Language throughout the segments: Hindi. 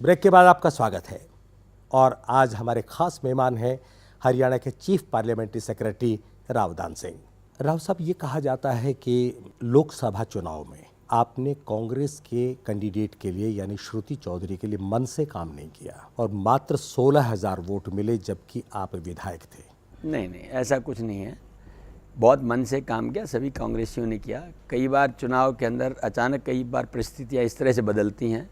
ब्रेक के बाद आपका स्वागत है और आज हमारे खास मेहमान हैं हरियाणा के chief parliamentary secretary Rao Dan Singh. Rao साहब, ये कहा जाता है कि लोकसभा चुनाव में आपने कांग्रेस के कैंडिडेट के लिए यानी श्रुति चौधरी के लिए मन से काम नहीं किया और मात्र 16,000 वोट मिले जबकि आप विधायक थे। नहीं, ऐसा कुछ नहीं है। बहुत मन से काम किया, सभी कांग्रेसियों ने किया। कई बार चुनाव के अंदर अचानक कई बार परिस्थितियाँ इस तरह से बदलती हैं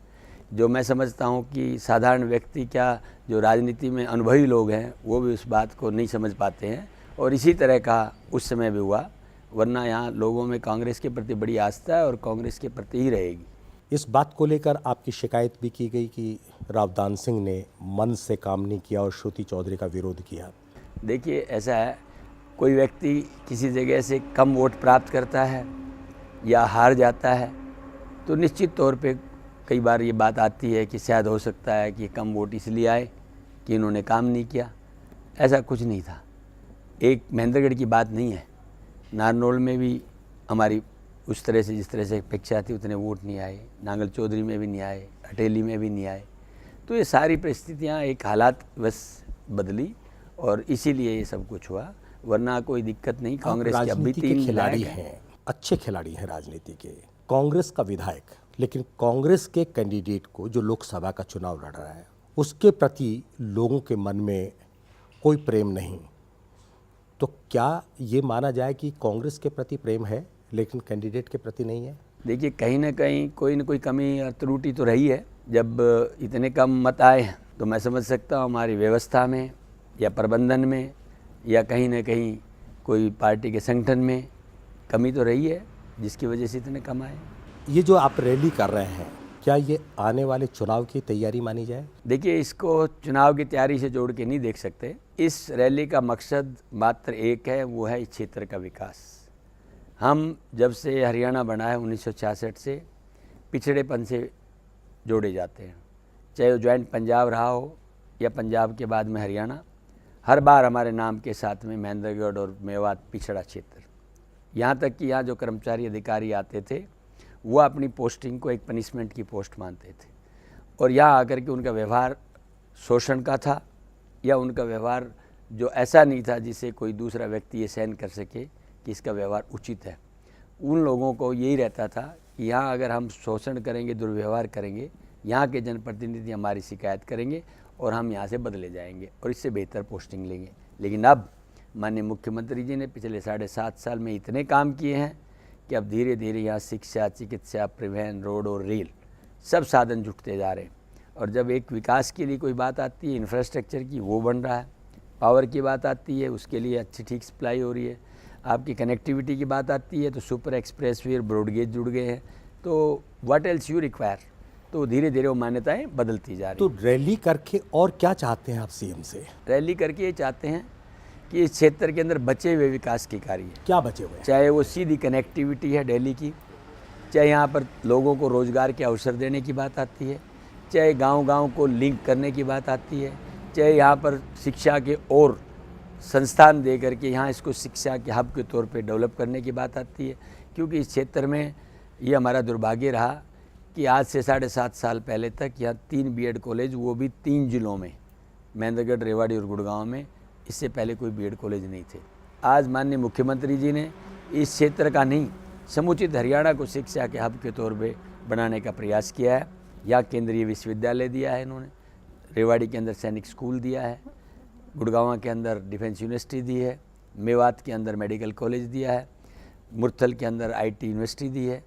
जो मैं समझता हूँ कि साधारण व्यक्ति क्या जो राजनीति में अनुभवी लोग हैं वो भी उस बात को नहीं समझ पाते हैं, और इसी तरह का उस समय भी हुआ। वरना यहाँ लोगों में कांग्रेस के प्रति बड़ी आस्था है और कांग्रेस के प्रति ही रहेगी। इस बात को लेकर आपकी शिकायत भी की गई कि रावदान सिंह ने मन से काम नहीं किया और श्रुति चौधरी का विरोध किया। देखिए, ऐसा है, कोई व्यक्ति किसी जगह से कम वोट प्राप्त करता है या हार जाता है तो निश्चित तौर पे कई बार ये बात आती है कि शायद हो सकता है कि कम वोट इसलिए आए कि इन्होंने काम नहीं किया। ऐसा कुछ नहीं था। एक महेंद्रगढ़ की बात नहीं है, नारनौल में भी हमारी उस तरह से जिस तरह से अपेक्षा थी उतने वोट नहीं आए, नांगल चौधरी में भी नहीं आए, हटेली में भी नहीं आए। तो ये सारी परिस्थितियाँ एक हालात बस बदली और इसीलिए ये सब कुछ हुआ, वरना कोई दिक्कत नहीं। कांग्रेस के अभी 3 खिलाड़ी हैं, अच्छे खिलाड़ी हैं राजनीति के, कांग्रेस का विधायक, लेकिन कांग्रेस के कैंडिडेट को जो लोकसभा का चुनाव लड़ रहा है उसके प्रति लोगों के मन में कोई प्रेम नहीं, तो क्या ये माना जाए कि कांग्रेस के प्रति प्रेम है लेकिन कैंडिडेट के प्रति नहीं है? देखिए, कहीं ना कहीं कोई न कोई कमी और त्रुटि तो रही है। जब इतने कम मत आए तो मैं समझ सकता हूँ हमारी व्यवस्था में या प्रबंधन में या कहीं ना कहीं कोई पार्टी के संगठन में कमी तो रही है जिसकी वजह से इतने कम आए। ये जो आप रैली कर रहे हैं, क्या ये आने वाले चुनाव की तैयारी मानी जाए? देखिए, इसको चुनाव की तैयारी से जोड़ के नहीं देख सकते। इस रैली का मकसद मात्र एक है, वो है इस क्षेत्र का विकास। हम जब से हरियाणा बना है 1966 से पिछड़ेपन से जोड़े जाते हैं, चाहे वो ज्वाइंट पंजाब रहा हो या पंजाब के बाद में हरियाणा, हर बार हमारे नाम के साथ में महेंद्रगढ़ और मेवात पिछड़ा क्षेत्र, यहाँ तक कि यहाँ जो कर्मचारी अधिकारी आते थे वो अपनी पोस्टिंग को एक पनिशमेंट की पोस्ट मानते थे और यहाँ आकर के उनका व्यवहार शोषण का था या उनका व्यवहार जो ऐसा नहीं था जिसे कोई दूसरा व्यक्ति ये सहन कर सके कि इसका व्यवहार उचित है। उन लोगों को यही रहता था कि यहाँ अगर हम शोषण करेंगे, दुर्व्यवहार करेंगे, यहाँ के जनप्रतिनिधि हमारी शिकायत करेंगे और हम यहाँ से बदले जाएंगे और इससे बेहतर पोस्टिंग लेंगे। लेकिन अब माननीय मुख्यमंत्री जी ने पिछले 7.5 साल में इतने काम किए हैं कि अब धीरे धीरे यहाँ शिक्षा, चिकित्सा, परिवहन, रोड और रेल सब साधन जुटते जा रहे हैं। और जब एक विकास के लिए कोई बात आती है इंफ्रास्ट्रक्चर की, वो बन रहा है। पावर की बात आती है, उसके लिए अच्छी ठीक सप्लाई हो रही है। आपकी कनेक्टिविटी की बात आती है तो सुपर एक्सप्रेस वे, ब्रॉडगेज जुड़ गए हैं। तो व्हाट एल्स यू रिक्वायर। तो धीरे धीरे वो मान्यताएँ बदलती जा रही। तो रैली करके और क्या चाहते हैं आप सीएम से? रैली करके ये चाहते हैं कि इस क्षेत्र के अंदर बचे हुए विकास के कार्य, क्या बचे हुए हैं? चाहे वो सीधी कनेक्टिविटी है दिल्ली की, चाहे यहाँ पर लोगों को रोज़गार के अवसर देने की बात आती है, चाहे गांव-गांव को लिंक करने की बात आती है, चाहे यहाँ पर शिक्षा के और संस्थान दे करके यहाँ इसको शिक्षा के हब के तौर पे डेवलप करने की बात आती है। क्योंकि इस क्षेत्र में ये हमारा दुर्भाग्य रहा कि आज से 7.5 साल पहले तक यहाँ 3 बीएड कॉलेज, वो भी 3 जिलों में, महेंद्रगढ़, रेवाड़ी और गुड़गांव में, इससे पहले कोई बीएड कॉलेज नहीं थे। आज माननीय मुख्यमंत्री जी ने इस क्षेत्र का नहीं, समुचित हरियाणा को शिक्षा के हब के तौर पे बनाने का प्रयास किया है। यहाँ केंद्रीय विश्वविद्यालय दिया है इन्होंने, रेवाड़ी के अंदर सैनिक स्कूल दिया है, गुड़गांव के अंदर डिफेंस यूनिवर्सिटी दी है, मेवात के अंदर मेडिकल कॉलेज दिया है, मुरथल के अंदर IT यूनिवर्सिटी दी है,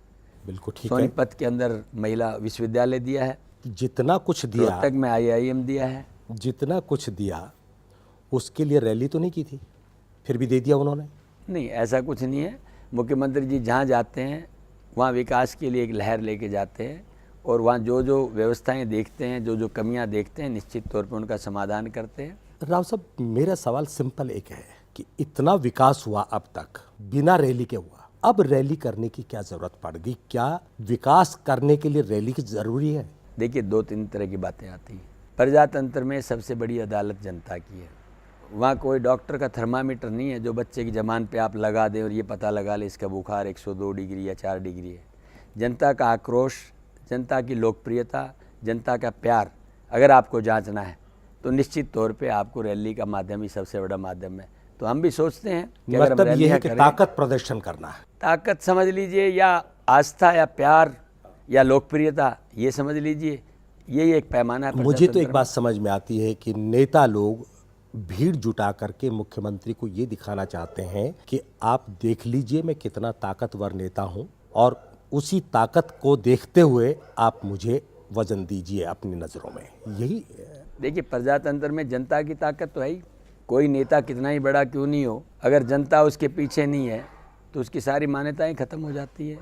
बिल्कुल ठीक है, सोनीपत के अंदर महिला विश्वविद्यालय दिया है, जितना कुछ दिया, रोहतक में IIM दिया है। जितना कुछ दिया उसके लिए रैली तो नहीं की थी, फिर भी दे दिया उन्होंने? नहीं, ऐसा कुछ नहीं है। मुख्यमंत्री जी जहाँ जाते हैं वहाँ विकास के लिए एक लहर लेके जाते हैं और वहाँ जो जो व्यवस्थाएं देखते हैं, जो जो कमियां देखते हैं, निश्चित तौर पर उनका समाधान करते हैं। राव साहब, मेरा सवाल सिंपल एक है कि इतना विकास हुआ अब तक बिना रैली के हुआ, अब रैली करने की क्या जरूरत पड़ गई? क्या विकास करने के लिए रैली की जरूरी है? देखिए, 2-3 तरह की बातें आती हैं। प्रजातंत्र में सबसे बड़ी अदालत जनता की है। वहाँ कोई डॉक्टर का थर्मामीटर नहीं है जो बच्चे की जबान पे आप लगा दें और ये पता लगा ले इसका बुखार 102 डिग्री या 4 डिग्री है। जनता का आक्रोश, जनता की लोकप्रियता, जनता का प्यार अगर आपको जांचना है तो निश्चित तौर पे आपको रैली का माध्यम ही सबसे बड़ा माध्यम है। तो हम भी सोचते हैं कि अगर हम मतलब ये है रैलियां कि करें, ताकत प्रदर्शन करना है। ताकत समझ लीजिए, या आस्था या प्यार या लोकप्रियता, ये समझ लीजिए, यही एक पैमाना है मुझे तो प्रजातंत्र एक बात समझ में आती है कि नेता लोग भीड़ जुटा करके मुख्यमंत्री को ये दिखाना चाहते हैं कि आप देख लीजिए मैं कितना ताकतवर नेता हूं, और उसी ताकत को देखते हुए आप मुझे वजन दीजिए अपनी नज़रों में। यही देखिए, प्रजातंत्र में जनता की ताकत तो है ही। कोई नेता कितना ही बड़ा क्यों नहीं हो, अगर जनता उसके पीछे नहीं है तो उसकी सारी मान्यताएं खत्म हो जाती है,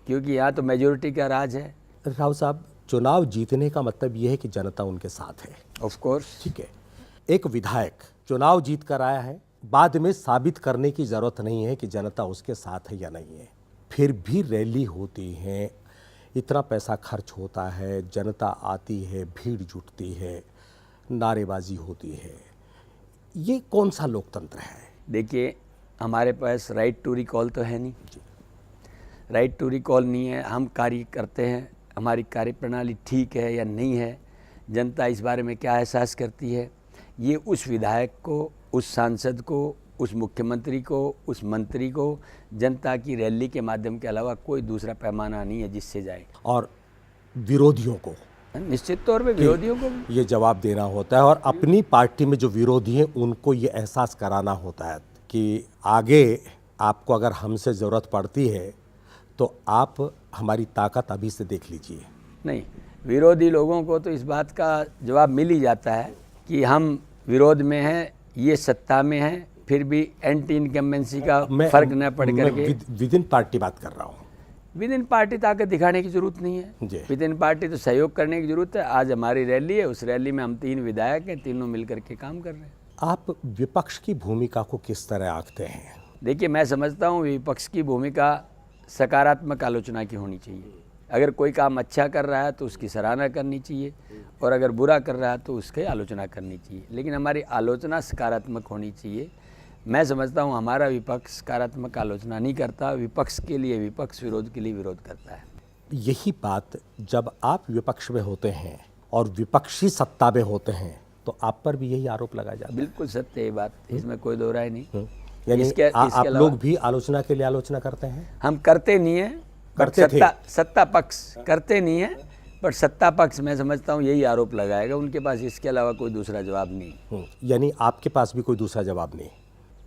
क्योंकि यहाँ तो मेजोरिटी का राज है। राव साहब, चुनाव जीतने का मतलब यह है कि जनता उनके साथ है। Of course. ठीक है, एक विधायक चुनाव जीत कर आया है, बाद में साबित करने की जरूरत नहीं है कि जनता उसके साथ है या नहीं है। फिर भी रैली होती है, इतना पैसा खर्च होता है, जनता आती है, भीड़ जुटती है, नारेबाजी होती है। ये कौन सा लोकतंत्र है? देखिए, हमारे पास राइट टू रिकॉल तो है नहीं, राइट टू रिकॉल नहीं है। हम कार्य करते हैं, हमारी कार्यप्रणाली ठीक है या नहीं है, जनता इस बारे में क्या एहसास करती है, ये उस विधायक को, उस सांसद को, उस मुख्यमंत्री को, उस मंत्री को जनता की रैली के माध्यम के अलावा कोई दूसरा पैमाना नहीं है जिससे जाए। और विरोधियों को निश्चित तौर पे विरोधियों को भी ये जवाब देना होता है, और अपनी पार्टी में जो विरोधी हैं उनको ये एहसास कराना होता है कि आगे आपको अगर हमसे ज़रूरत पड़ती है तो आप हमारी ताकत अभी से देख लीजिए। नहीं, विरोधी लोगों को तो इस बात का जवाब मिल ही जाता है कि हम विरोध में हैं, ये सत्ता में हैं, फिर भी एंटी इनकम्बेंसी का फर्क न पड़ करके विद इन पार्टी बात कर रहा हूँ। विद इन पार्टी ताकत दिखाने की जरूरत नहीं है, विद इन पार्टी तो सहयोग करने की जरूरत है। आज हमारी रैली है, उस रैली में हम 3 विधायक हैं, तीनों मिलकर के काम कर रहे हैं। आप विपक्ष की भूमिका को किस तरह आंकते हैं? देखिए, मैं समझता हूँ विपक्ष की भूमिका सकारात्मक आलोचना की होनी चाहिए। अगर कोई काम अच्छा कर रहा है तो उसकी सराहना करनी चाहिए, और अगर बुरा कर रहा है तो उसकी आलोचना करनी चाहिए, लेकिन हमारी आलोचना सकारात्मक होनी चाहिए। मैं समझता हूँ हमारा विपक्ष सकारात्मक आलोचना नहीं करता, विपक्ष के लिए विपक्ष, विरोध के लिए विरोध करता है। यही बात जब आप विपक्ष में होते हैं और विपक्षी सत्ता में होते हैं तो आप पर भी यही आरोप लगाया जाता है। बिल्कुल सत्य है ये बात, इसमें कोई दो राय नहीं। यानी आप लोग भी आलोचना के लिए आलोचना करते हैं? हम करते नहीं है, करते थे। सत्ता पक्ष करते नहीं है, पर सत्ता पक्ष मैं समझता हूँ यही आरोप लगाएगा, उनके पास इसके अलावा कोई दूसरा जवाब नहीं। यानी आपके पास भी कोई दूसरा जवाब नहीं?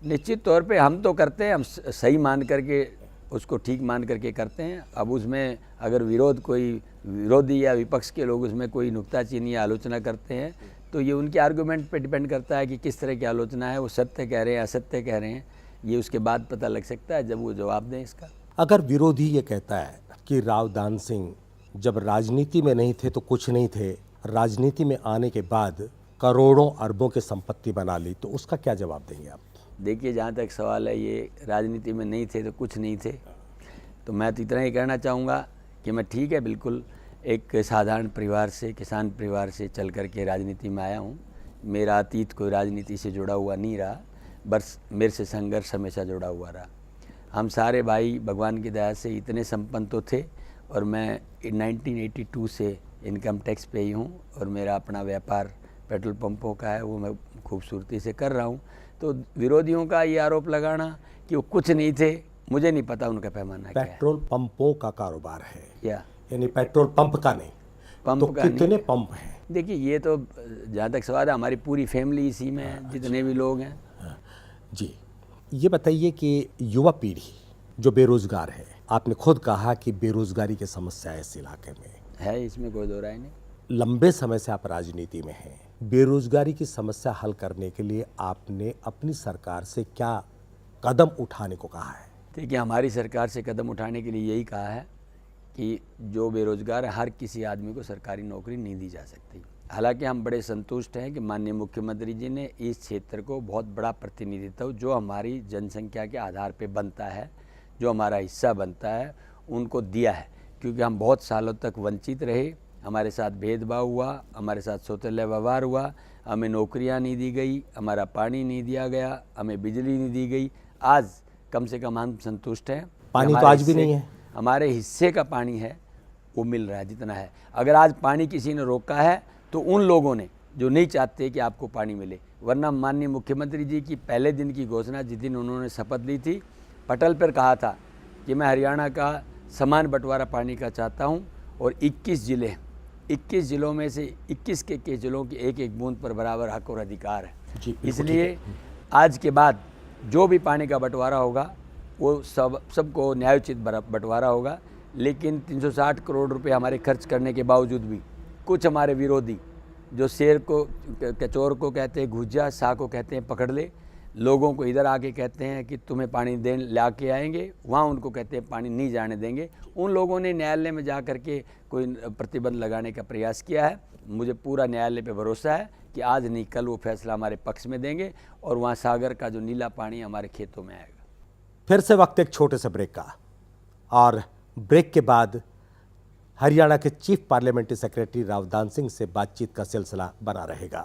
निश्चित तौर पे हम तो करते हैं, हम सही मान करके, उसको ठीक मान करके करते हैं। अब उसमें अगर कोई विरोधी या विपक्ष के लोग उसमें कोई नुक्ताचीनी या आलोचना करते हैं तो ये उनके आर्गूमेंट पे डिपेंड करता है कि किस तरह की आलोचना है, वो सत्य कह रहे हैं, असत्य कह रहे हैं, ये उसके बाद पता लग सकता है जब वो जवाब दें इसका। अगर विरोधी ये कहता है कि राव दान सिंह जब राजनीति में नहीं थे तो कुछ नहीं थे, राजनीति में आने के बाद करोड़ों अरबों की संपत्ति बना ली, तो उसका क्या जवाब देंगे आप? देखिए, जहाँ तक सवाल है ये राजनीति में नहीं थे तो कुछ नहीं थे, तो मैं तो इतना ही कहना चाहूँगा कि मैं ठीक है, बिल्कुल एक साधारण परिवार से, किसान परिवार से चल कर के राजनीति में आया हूँ। मेरा अतीत कोई राजनीति से जुड़ा हुआ नहीं रहा, बस मेरे से संघर्ष हमेशा जुड़ा हुआ रहा। हम सारे भाई भगवान की दया से इतने संपन्न तो थे, और मैं 1982 से इनकम टैक्स पे ही हूँ, और मेरा अपना व्यापार पेट्रोल पंपों का है, वो मैं खूबसूरती से कर रहा हूँ। तो विरोधियों का ये आरोप लगाना कि वो कुछ नहीं थे, मुझे नहीं पता उनका पैमाना क्या है। पेट्रोल पंपों का कारोबार है या यानी पेट्रोल पंप का नहीं, पंप तो का कितने नहीं। पंप हैं? देखिए, ये तो जहाँ तक सवाल है, हमारी पूरी फैमिली इसी में है, जितने भी लोग हैं। जी, ये बताइए कि युवा पीढ़ी जो बेरोजगार है, आपने खुद कहा कि बेरोजगारी की समस्या इस इलाके में है, इसमें कोई दो राय नहीं। लंबे समय से आप राजनीति में हैं, बेरोजगारी की समस्या हल करने के लिए आपने अपनी सरकार से क्या कदम उठाने को कहा है? देखिए, हमारी सरकार से कदम उठाने के लिए यही कहा है कि जो बेरोजगार है, हर किसी आदमी को सरकारी नौकरी नहीं दी जा सकती। हालांकि हम बड़े संतुष्ट हैं कि माननीय मुख्यमंत्री जी ने इस क्षेत्र को बहुत बड़ा प्रतिनिधित्व जो हमारी जनसंख्या के आधार पर बनता है, जो हमारा हिस्सा बनता है, उनको दिया है। क्योंकि हम बहुत सालों तक वंचित रहे, हमारे साथ भेदभाव हुआ, हमारे साथ सौतेला व्यवहार हुआ, हमें नौकरियां नहीं दी गई, हमारा पानी नहीं दिया गया, हमें बिजली नहीं दी गई। आज कम से कम हम संतुष्ट हैं। पानी तो आज भी नहीं है। हमारे हिस्से का पानी है वो मिल रहा है जितना है। अगर आज पानी किसी ने रोका है तो तो उन लोगों ने जो नहीं चाहते कि आपको पानी मिले, वरना माननीय मुख्यमंत्री जी की पहले दिन की घोषणा जिस दिन उन्होंने शपथ ली थी, पटल पर कहा था कि मैं हरियाणा का समान बंटवारा पानी का चाहता हूं और 21 जिलों में से 21 के जिलों की एक एक बूंद पर बराबर हक और अधिकार है। जी, बिल्कुल इसलिए आज के बाद जो भी पानी का बंटवारा होगा वो सबको न्यायोचित बंटवारा होगा। लेकिन 360 करोड़ रुपए हमारे खर्च करने के बावजूद भी कुछ हमारे विरोधी जो शेर को कचोर को कहते हैं घुज्जा, शाह को कहते हैं पकड़ ले, लोगों को इधर आके कहते हैं कि तुम्हें पानी देन ला के आएंगे, वहाँ उनको कहते हैं पानी नहीं जाने देंगे। उन लोगों ने न्यायालय में जा कर के कोई प्रतिबंध लगाने का प्रयास किया है। मुझे पूरा न्यायालय पे भरोसा है कि आज नहीं कल वो फैसला हमारे पक्ष में देंगे और वहाँ सागर का जो नीला पानी हमारे खेतों में आएगा। फिर से वक्त एक छोटे से ब्रेक का, और ब्रेक के बाद हरियाणा के chief parliamentary secretary Rao Dan Singh से बातचीत का सिलसिला बना रहेगा।